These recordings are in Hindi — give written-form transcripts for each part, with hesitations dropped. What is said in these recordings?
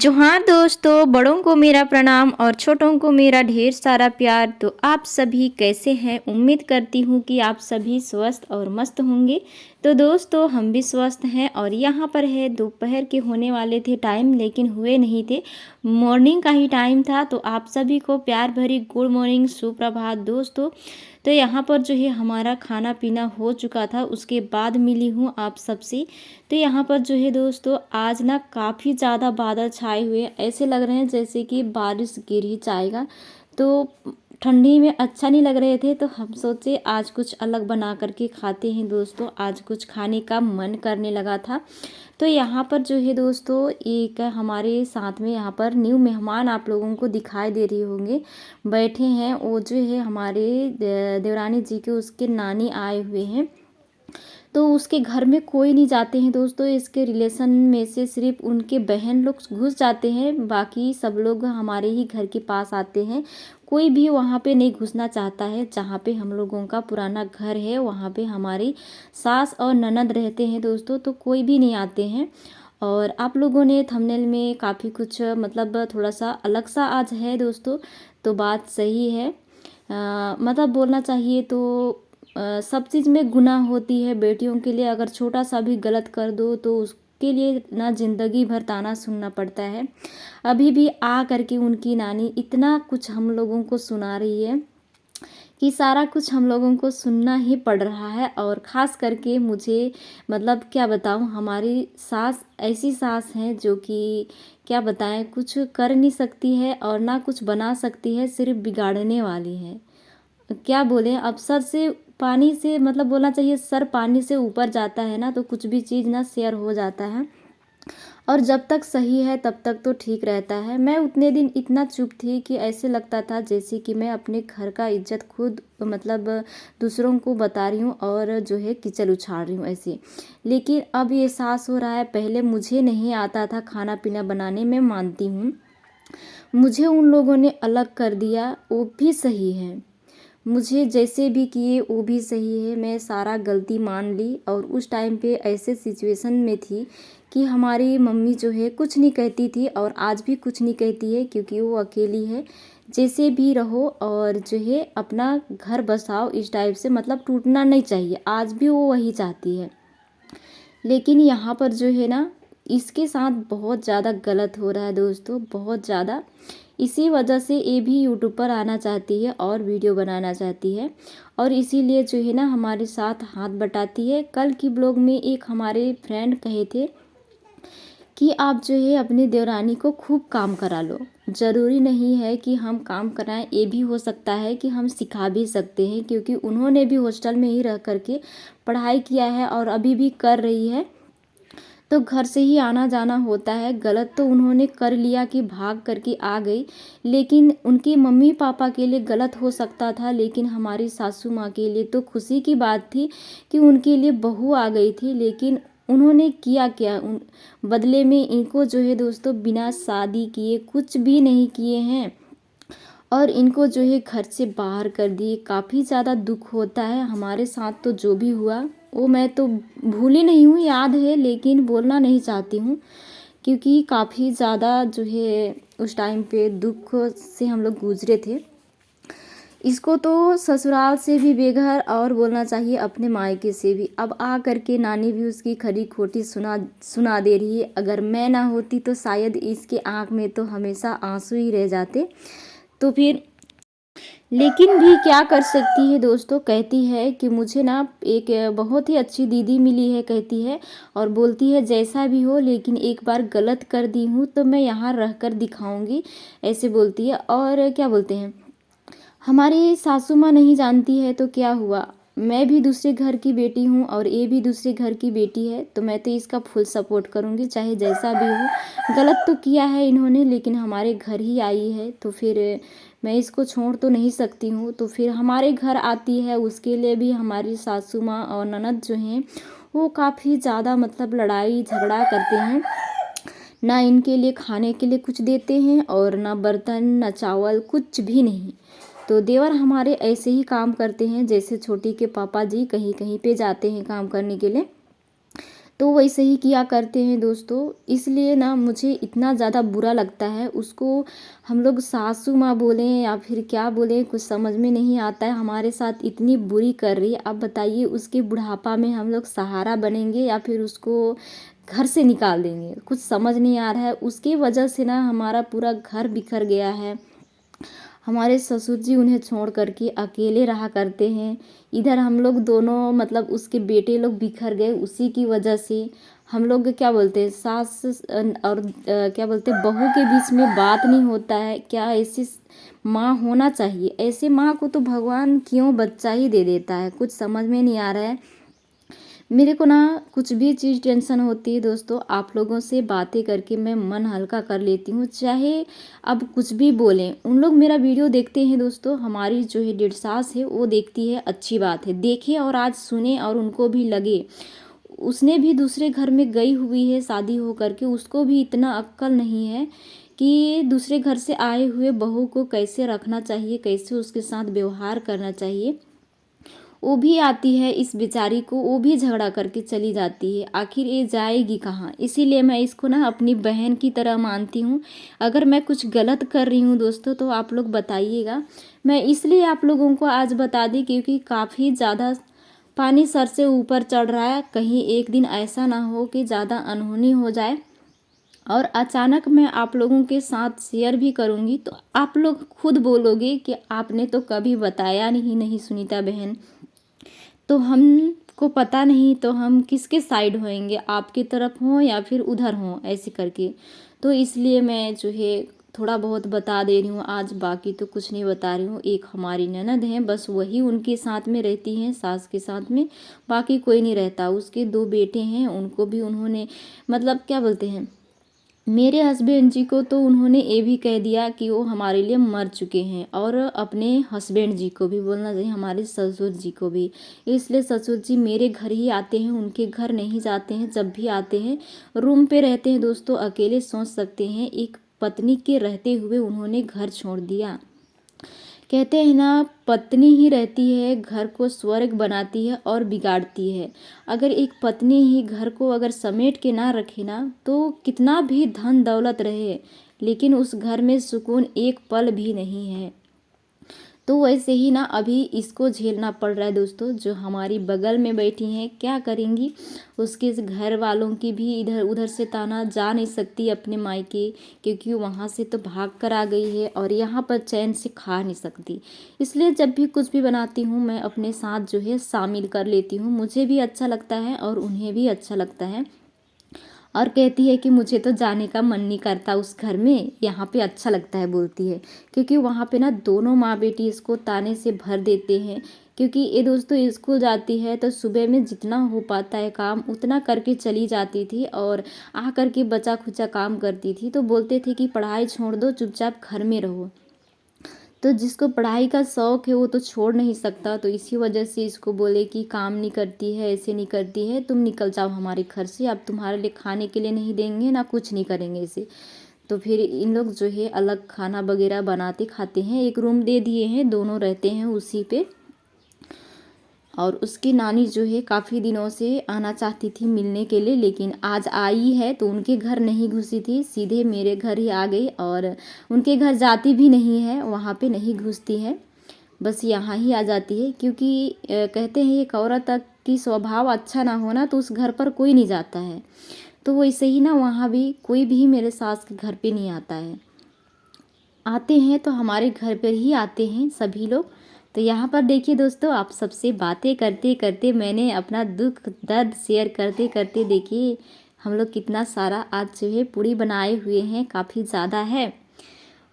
जोहार दोस्तों, बड़ों को मेरा प्रणाम और छोटों को मेरा ढेर सारा प्यार। तो आप सभी कैसे हैं? उम्मीद करती हूँ कि आप सभी स्वस्थ और मस्त होंगे। तो दोस्तों, हम भी स्वस्थ हैं और यहाँ पर है दोपहर के होने वाले थे टाइम, लेकिन हुए नहीं थे। मॉर्निंग का ही टाइम था। तो आप सभी को प्यार भरी गुड मॉर्निंग, सुप्रभात दोस्तों। तो यहाँ पर जो है हमारा खाना पीना हो चुका था, उसके बाद मिली हूँ आप सबसे। तो यहाँ पर जो है दोस्तों, आज ना काफ़ी ज़्यादा बादल छाए हुए हैं, ऐसे लग रहे हैं जैसे कि बारिश गिर ही जाएगा। तो ठंडी में अच्छा नहीं लग रहे थे, तो हम सोचे आज कुछ अलग बना करके खाते हैं दोस्तों। आज कुछ खाने का मन करने लगा था। तो यहाँ पर जो है दोस्तों, एक हमारे साथ में यहाँ पर न्यू मेहमान आप लोगों को दिखाई दे रही होंगे, बैठे हैं। वो जो है हमारे देवरानी जी के उसके नानी आए हुए हैं। तो उसके घर में कोई नहीं जाते हैं दोस्तों, इसके रिलेशन में से सिर्फ उनके बहन लोग घुस जाते हैं, बाकी सब लोग हमारे ही घर के पास आते हैं। कोई भी वहाँ पे नहीं घुसना चाहता है। जहाँ पे हम लोगों का पुराना घर है, वहाँ पे हमारी सास और ननद रहते हैं दोस्तों, तो कोई भी नहीं आते हैं। और आप लोगों ने थंबनेल में काफ़ी कुछ मतलब थोड़ा सा अलग सा आज है दोस्तों, तो बात सही है। मतलब बोलना चाहिए तो सब चीज़ में गुनाह होती है। बेटियों के लिए अगर छोटा सा भी गलत कर दो तो उसके लिए ना ज़िंदगी भर ताना सुनना पड़ता है। अभी भी आ करके उनकी नानी इतना कुछ हम लोगों को सुना रही है कि सारा कुछ हम लोगों को सुनना ही पड़ रहा है। और ख़ास करके मुझे मतलब क्या बताऊँ, हमारी सास ऐसी सास हैं जो कि क्या बताएं, कुछ कर नहीं सकती है और ना कुछ बना सकती है, सिर्फ बिगाड़ने वाली है। क्या बोले, अब सर से पानी से मतलब बोलना चाहिए, सर पानी से ऊपर जाता है ना, तो कुछ भी चीज़ ना शेयर हो जाता है। और जब तक सही है तब तक तो ठीक रहता है। मैं उतने दिन इतना चुप थी कि ऐसे लगता था जैसे कि मैं अपने घर का इज्जत खुद मतलब दूसरों को बता रही हूँ और जो है कीचड़ उछाल रही हूँ ऐसे। लेकिन अब ये एहसास हो रहा है, पहले मुझे नहीं आता था खाना पीना बनाने, मैं मानती हूँ। मुझे उन लोगों ने अलग कर दिया, वो भी सही है। मुझे जैसे भी किए वो भी सही है। मैं सारा गलती मान ली और उस टाइम पे ऐसे सिचुएशन में थी कि हमारी मम्मी जो है कुछ नहीं कहती थी और आज भी कुछ नहीं कहती है, क्योंकि वो अकेली है। जैसे भी रहो और जो है अपना घर बसाओ, इस टाइप से मतलब टूटना नहीं चाहिए, आज भी वो वही चाहती है। लेकिन यहाँ पर जो है ना, इसके साथ बहुत ज़्यादा गलत हो रहा है दोस्तों, बहुत ज़्यादा। इसी वजह से ये भी यूट्यूब पर आना चाहती है और वीडियो बनाना चाहती है, और इसीलिए जो है ना हमारे साथ हाथ बटाती है। कल की ब्लॉग में एक हमारे फ्रेंड कहे थे कि आप जो है अपनी देवरानी को खूब काम करा लो। ज़रूरी नहीं है कि हम काम कराएं, ये भी हो सकता है कि हम सिखा भी सकते हैं, क्योंकि उन्होंने भी हॉस्टल में ही रह करके पढ़ाई किया है और अभी भी कर रही है। तो घर से ही आना जाना होता है। गलत तो उन्होंने कर लिया कि भाग करके आ गई, लेकिन उनकी मम्मी पापा के लिए गलत हो सकता था, लेकिन हमारी सासू माँ के लिए तो खुशी की बात थी कि उनके लिए बहू आ गई थी। लेकिन उन्होंने किया क्या, उन बदले में इनको जो है दोस्तों, बिना शादी किए कुछ भी नहीं किए हैं और इनको जो है घर से बाहर कर दिए। काफ़ी ज़्यादा दुख होता है। हमारे साथ तो जो भी हुआ वो मैं तो भूली नहीं हूँ, याद है, लेकिन बोलना नहीं चाहती हूँ, क्योंकि काफ़ी ज़्यादा जो है उस टाइम पे दुख से हम लोग गुजरे थे। इसको तो ससुराल से भी बेघर और बोलना चाहिए अपने मायके से भी। अब आ करके नानी भी उसकी खरी खोटी सुना दे रही है। अगर मैं ना होती तो शायद इसके आँख में तो हमेशा आंसू ही रह जाते। तो फिर लेकिन भी क्या कर सकती है दोस्तों। कहती है कि मुझे ना एक बहुत ही अच्छी दीदी मिली है, कहती है, और बोलती है जैसा भी हो, लेकिन एक बार गलत कर दी हूँ तो मैं यहाँ रह कर दिखाऊंगी, ऐसे बोलती है। और क्या बोलते हैं, हमारी सासू माँ नहीं जानती है तो क्या हुआ, मैं भी दूसरे घर की बेटी हूँ और ये भी दूसरे घर की बेटी है, तो मैं तो इसका फुल सपोर्ट करूँगी, चाहे जैसा भी हो। गलत तो किया है इन्होंने, लेकिन हमारे घर ही आई है तो फिर मैं इसको छोड़ तो नहीं सकती हूँ। तो फिर हमारे घर आती है, उसके लिए भी हमारी सासू माँ और ननद जो हैं वो काफ़ी ज़्यादा मतलब लड़ाई झगड़ा करते हैं। ना इनके लिए खाने के लिए कुछ देते हैं और ना बर्तन ना चावल, कुछ भी नहीं। तो देवर हमारे ऐसे ही काम करते हैं जैसे छोटी के पापा जी कहीं कहीं पे जाते हैं काम करने के लिए। तो वैसे ही किया करते हैं दोस्तों। इसलिए ना मुझे इतना ज़्यादा बुरा लगता है, उसको हम लोग सासू माँ बोलें या फिर क्या बोलें कुछ समझ में नहीं आता है। हमारे साथ इतनी बुरी कर रही है, अब बताइए उसके बुढ़ापा में हम लोग सहारा बनेंगे या फिर उसको घर से निकाल देंगे, कुछ समझ नहीं आ रहा है। उसकी वजह से ना हमारा पूरा घर बिखर गया है। हमारे ससुर जी उन्हें छोड़ कर के अकेले रहा करते हैं। इधर हम लोग दोनों मतलब उसके बेटे लोग बिखर गए उसी की वजह से। हम लोग क्या बोलते हैं सास और क्या बोलते हैं बहू के बीच में बात नहीं होता है। क्या ऐसी माँ होना चाहिए? ऐसे माँ को तो भगवान क्यों बच्चा ही दे देता है, कुछ समझ में नहीं आ रहा है। मेरे को ना कुछ भी चीज़ टेंशन होती है दोस्तों, आप लोगों से बातें करके मैं मन हल्का कर लेती हूँ। चाहे अब कुछ भी बोलें, उन लोग मेरा वीडियो देखते हैं दोस्तों। हमारी जो है डेढ़ सास है वो देखती है, अच्छी बात है, देखे और आज सुने और उनको भी लगे। उसने भी दूसरे घर में गई हुई है शादी हो करके, उसको भी इतना अक्ल नहीं है कि दूसरे घर से आए हुए बहू को कैसे रखना चाहिए, कैसे उसके साथ व्यवहार करना चाहिए। वो भी आती है इस बेचारी को, वो भी झगड़ा करके चली जाती है। आखिर ये जाएगी कहाँ? इसीलिए मैं इसको ना अपनी बहन की तरह मानती हूँ। अगर मैं कुछ गलत कर रही हूँ दोस्तों तो आप लोग बताइएगा। मैं इसलिए आप लोगों को आज बता दी क्योंकि काफ़ी ज़्यादा पानी सर से ऊपर चढ़ रहा है। कहीं एक दिन ऐसा ना हो कि ज़्यादा अनहोनी हो जाए और अचानक मैं आप लोगों के साथ शेयर भी करूँगी तो आप लोग खुद बोलोगे कि आपने तो कभी बताया नहीं सुनीता बहन। तो हमको पता नहीं तो हम किसके साइड होएंगे, आपकी तरफ हों या फिर उधर हों, ऐसे करके। तो इसलिए मैं जो है थोड़ा बहुत बता दे रही हूँ आज, बाकी तो कुछ नहीं बता रही हूँ। एक हमारी ननद हैं, बस वही उनके साथ में रहती हैं, सास के साथ में, बाकी कोई नहीं रहता। उसके 2 बेटे हैं, उनको भी उन्होंने मतलब क्या बोलते हैं, मेरे हस्बैंड जी को तो उन्होंने ये भी कह दिया कि वो हमारे लिए मर चुके हैं। और अपने हस्बैंड जी को भी बोलना चाहिए, हमारे ससुर जी को भी। इसलिए ससुर जी मेरे घर ही आते हैं, उनके घर नहीं जाते हैं। जब भी आते हैं रूम पे रहते हैं दोस्तों, अकेले सोच सकते हैं। एक पत्नी के रहते हुए उन्होंने घर छोड़ दिया। कहते हैं ना, पत्नी ही रहती है घर को स्वर्ग बनाती है और बिगाड़ती है। अगर एक पत्नी ही घर को अगर समेट के ना रखे ना, तो कितना भी धन दौलत रहे लेकिन उस घर में सुकून एक पल भी नहीं है। तो वैसे ही ना अभी इसको झेलना पड़ रहा है दोस्तों। जो हमारी बगल में बैठी हैं क्या करेंगी, उसके घर वालों की भी इधर उधर से ताना, जा नहीं सकती अपने मायके क्योंकि वहाँ से तो भाग कर आ गई है और यहाँ पर चैन से खा नहीं सकती। इसलिए जब भी कुछ भी बनाती हूँ मैं अपने साथ जो है शामिल कर लेती हूँ, मुझे भी अच्छा लगता है और उन्हें भी अच्छा लगता है। और कहती है कि मुझे तो जाने का मन नहीं करता उस घर में, यहाँ पे अच्छा लगता है बोलती है। क्योंकि वहाँ पे ना दोनों माँ बेटी इसको ताने से भर देते हैं। क्योंकि ये दोस्तों स्कूल जाती है तो सुबह में जितना हो पाता है काम उतना करके चली जाती थी और आ करके बचा खुचा काम करती थी। तो बोलते थे कि पढ़ाई छोड़ दो, चुपचाप घर में रहो। तो जिसको पढ़ाई का शौक़ है वो तो छोड़ नहीं सकता। तो इसी वजह से इसको बोले कि काम नहीं करती है, ऐसे नहीं करती है, तुम निकल जाओ हमारे घर से, अब तुम्हारे लिए खाने के लिए नहीं देंगे ना कुछ नहीं करेंगे इसे। तो फिर इन लोग जो है अलग खाना वगैरह बनाते खाते हैं। एक रूम दे दिए हैं, दोनों रहते हैं उसी पे। और उसकी नानी जो है काफ़ी दिनों से आना चाहती थी मिलने के लिए, लेकिन आज आई है तो उनके घर नहीं घुसी थी, सीधे मेरे घर ही आ गई। और उनके घर जाती भी नहीं है, वहाँ पे नहीं घुसती है, बस यहाँ ही आ जाती है। क्योंकि कहते हैं एक औरत की स्वभाव अच्छा ना होना तो उस घर पर कोई नहीं जाता है। तो वैसे ही ना वहाँ भी कोई भी मेरे सास के घर पे नहीं आता है। आते हैं तो हमारे घर पर ही आते हैं सभी लोग। तो यहाँ पर देखिए दोस्तों, आप सबसे बातें करते करते मैंने अपना दुख दर्द शेयर करते करते देखिए हम लोग कितना सारा आज जो है पूड़ी बनाए हुए हैं, काफ़ी ज़्यादा है।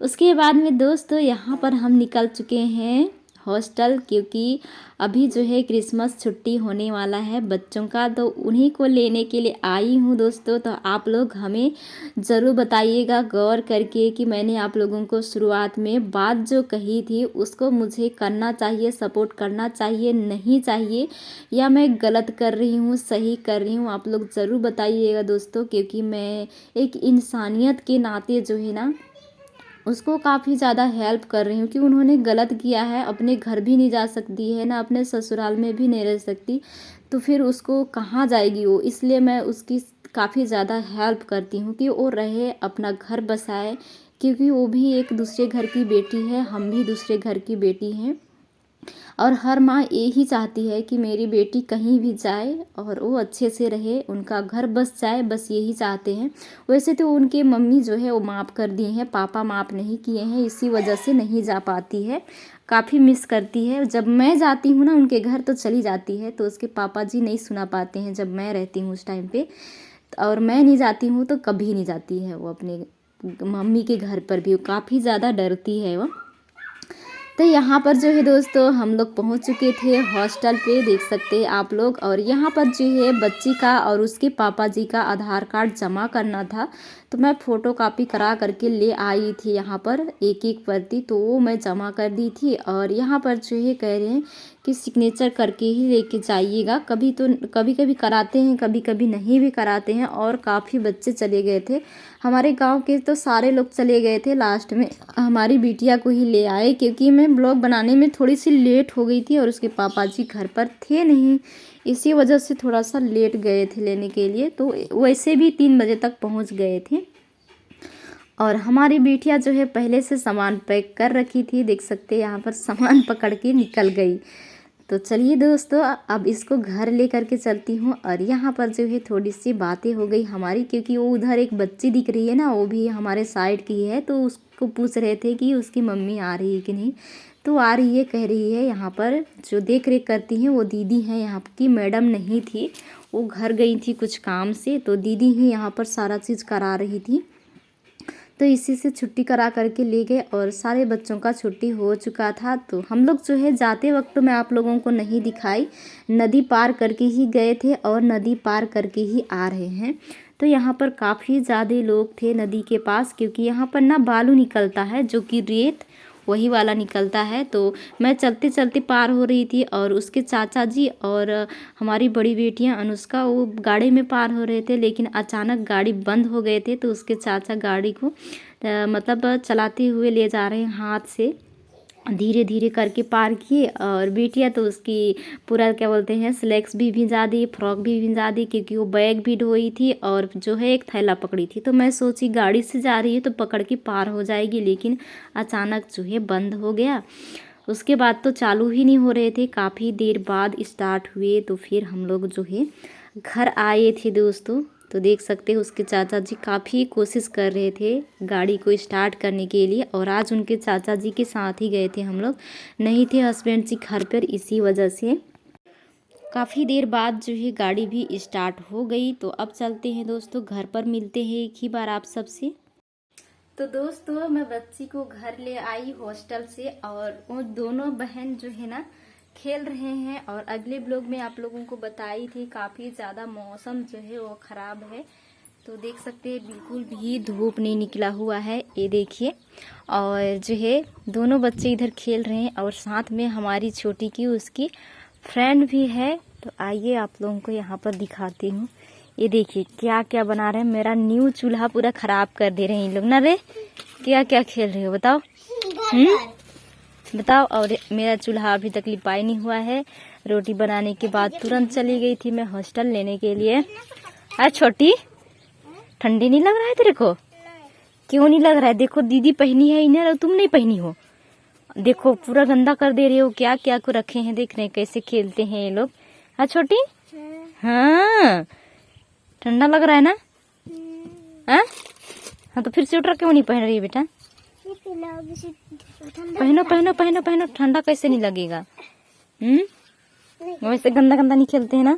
उसके बाद में दोस्तों यहाँ पर हम निकल चुके हैं हॉस्टल, क्योंकि अभी जो है क्रिसमस छुट्टी होने वाला है बच्चों का, तो उन्हीं को लेने के लिए आई हूँ दोस्तों। तो आप लोग हमें ज़रूर बताइएगा गौर करके कि मैंने आप लोगों को शुरुआत में बात जो कही थी उसको मुझे करना चाहिए, सपोर्ट करना चाहिए, नहीं चाहिए, या मैं गलत कर रही हूँ, सही कर रही हूँ। आप लोग ज़रूर बताइएगा दोस्तों, क्योंकि मैं एक इंसानियत के नाते जो है ना उसको काफ़ी ज़्यादा हेल्प कर रही हूँ कि उन्होंने गलत किया है, अपने घर भी नहीं जा सकती है ना, अपने ससुराल में भी नहीं रह सकती, तो फिर उसको कहाँ जाएगी वो। इसलिए मैं उसकी काफ़ी ज़्यादा हेल्प करती हूँ कि वो रहे, अपना घर बसाए, क्योंकि वो भी एक दूसरे घर की बेटी है, हम भी दूसरे घर की बेटी हैं। और हर माँ यही चाहती है कि मेरी बेटी कहीं भी जाए और वो अच्छे से रहे, उनका घर बस जाए, बस यही चाहते हैं। वैसे तो उनके मम्मी जो है वो माफ़ कर दिए हैं, पापा माफ़ नहीं किए हैं, इसी वजह से नहीं जा पाती है, काफ़ी मिस करती है। जब मैं जाती हूँ ना उनके घर तो चली जाती है, तो उसके पापा जी नहीं सुना पाते हैं जब मैं रहती हूँ उस टाइम पे, और मैं नहीं जाती हूँ तो कभी नहीं जाती है वो अपने मम्मी के घर पर भी, काफ़ी ज़्यादा डरती है वो। तो यहाँ पर जो है दोस्तों हम लोग पहुँच चुके थे हॉस्टल पे, देख सकते हैं आप लोग। और यहाँ पर जो है बच्ची का और उसके पापा जी का आधार कार्ड जमा करना था, तो मैं फ़ोटो कॉपी करा करके ले आई थी यहाँ पर एक एक प्रति, तो वो मैं जमा कर दी थी। और यहाँ पर जो है कह रहे हैं कि सिग्नेचर करके ही लेके जाइएगा, कभी तो कभी कभी कराते हैं, कभी कभी नहीं भी कराते हैं। और काफ़ी बच्चे चले गए थे हमारे गांव के, तो सारे लोग चले गए थे, लास्ट में हमारी बिटिया को ही ले आए, क्योंकि मैं ब्लॉग बनाने में थोड़ी सी लेट हो गई थी और उसके पापा जी घर पर थे नहीं, इसी वजह से थोड़ा सा लेट गए थे लेने के लिए। तो वैसे भी 3 बजे तक पहुंच गए थे। और हमारी बिटिया जो है पहले से सामान पैक कर रखी थी, देख सकते हैं यहाँ पर सामान पकड़ के निकल गई। तो चलिए दोस्तों अब इसको घर ले करके चलती हूँ। और यहाँ पर जो है थोड़ी सी बातें हो गई हमारी, क्योंकि वो उधर एक बच्ची दिख रही है ना, वो भी हमारे साइड की है, तो उसको पूछ रहे थे कि उसकी मम्मी आ रही है कि नहीं, तो आ रही है कह रही है। यहाँ पर जो देख रेख करती हैं वो दीदी हैं, यहाँ की मैडम नहीं थी, वो घर गई थी कुछ काम से, तो दीदी ही यहाँ पर सारा चीज़ करा रही थी। तो इसी से छुट्टी करा करके ले गए और सारे बच्चों का छुट्टी हो चुका था। तो हम लोग जो है जाते वक्त तो मैं आप लोगों को नहीं दिखाई, नदी पार करके ही गए थे और नदी पार करके ही आ रहे हैं। तो यहाँ पर काफ़ी ज़्यादा लोग थे नदी के पास, क्योंकि यहाँ पर ना बालू निकलता है, जो कि रेत वही वाला निकलता है। तो मैं चलते चलते पार हो रही थी और उसके चाचा जी और हमारी बड़ी बेटियां अनुष्का वो गाड़ी में पार हो रहे थे, लेकिन अचानक गाड़ी बंद हो गए थे, तो उसके चाचा गाड़ी को मतलब चलाते हुए ले जा रहे हैं, हाथ से धीरे धीरे करके पार किए। और बेटियां तो उसकी पूरा क्या बोलते हैं स्लैक्स भी भिंजा दी, फ्रॉक भी भिंजा दी, क्योंकि वो बैग भी ढोई थी और जो है एक थैला पकड़ी थी। तो मैं सोची गाड़ी से जा रही है तो पकड़ के पार हो जाएगी, लेकिन अचानक जो है बंद हो गया। उसके बाद तो चालू ही नहीं हो रहे थे, काफ़ी देर बाद स्टार्ट हुए। तो फिर हम लोग जो है घर आए थे दोस्तों। तो देख सकते हैं उसके चाचा जी काफ़ी कोशिश कर रहे थे गाड़ी को स्टार्ट करने के लिए, और आज उनके चाचा जी के साथ ही गए थे हम लोग, नहीं थे हस्बैंड जी घर पर, इसी वजह से काफ़ी देर बाद जो है गाड़ी भी स्टार्ट हो गई। तो अब चलते हैं दोस्तों घर पर, मिलते हैं एक ही बार आप सबसे। तो दोस्तों मैं बच्ची को घर ले आई हॉस्टल से, और वो दोनों बहन जो है ना खेल रहे हैं। और अगले ब्लॉग में आप लोगों को बताई थी काफ़ी ज़्यादा मौसम जो है वो ख़राब है, तो देख सकते हैं बिल्कुल भी धूप नहीं निकला हुआ है, ये देखिए। और जो है दोनों बच्चे इधर खेल रहे हैं, और साथ में हमारी छोटी की उसकी फ्रेंड भी है। तो आइए आप लोगों को यहाँ पर दिखाती हूँ, ये देखिए क्या क्या बना रहे हैं। मेरा न्यू चूल्हा पूरा ख़राब कर दे रहे हैं इन लोग ना रे। क्या क्या खेल रहे हो बताओ, बताओ। और मेरा चूल्हा अभी तक लिपाई नहीं हुआ है। रोटी बनाने के बाद तुरंत चली गई थी मैं हॉस्टल लेने के लिए। अरे छोटी ठंडी नहीं लग रहा है तेरे को? क्यों नहीं लग रहा है? देखो दीदी पहनी है इन्हें और तुम नहीं पहनी हो, देखो पूरा गंदा कर दे रहे हो। क्या क्या को रखे हैं, देख रहे हैं कैसे खेलते हैं ये लोग। हाँ छोटी, हाँ ठंडा लग रहा है ना? हाँ तो फिर स्वेटर क्यों नहीं पहन रही है बेटा? पहनो पहनो पहनो पहनो, ठंडा कैसे नहीं लगेगा। वैसे गंदा गंदा नहीं खेलते हैं ना।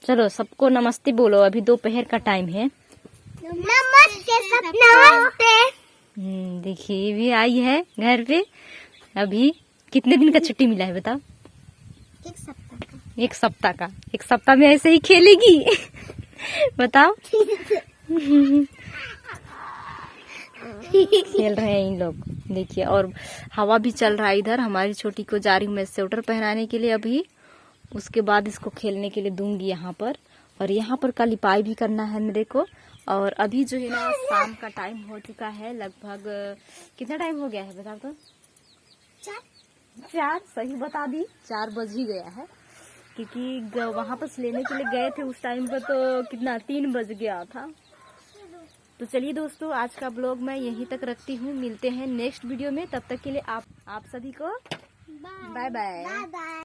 चलो सबको नमस्ते बोलो, अभी दोपहर का टाइम है। नमस्ते सब नमस्ते। देखिए ये भी आई है घर पे। अभी कितने दिन का छुट्टी मिला है बताओ? एक सप्ताह का। एक सप्ताह में ऐसे ही खेलेगी बताओ। खेल रहे हैं इन लोग देखिए। और हवा भी चल रहा है इधर। हमारी छोटी को जा रही हूँ मैं स्वेटर पहनाने के लिए अभी, उसके बाद इसको खेलने के लिए दूंगी यहाँ पर। और यहाँ पर का लिपाई भी करना है मेरे को, और अभी जो है ना शाम का टाइम हो चुका है, लगभग कितना टाइम हो गया है बता तो? 4 सही बता दी, 4 बज ही गया है, क्योंकि वहां पर लेने के लिए गए थे उस टाइम पर तो कितना 3 बज गया था। तो चलिए दोस्तों, आज का ब्लॉग मैं यहीं तक रखती हूँ, मिलते हैं नेक्स्ट वीडियो में। तब तक के लिए आप सभी को बाय बाय।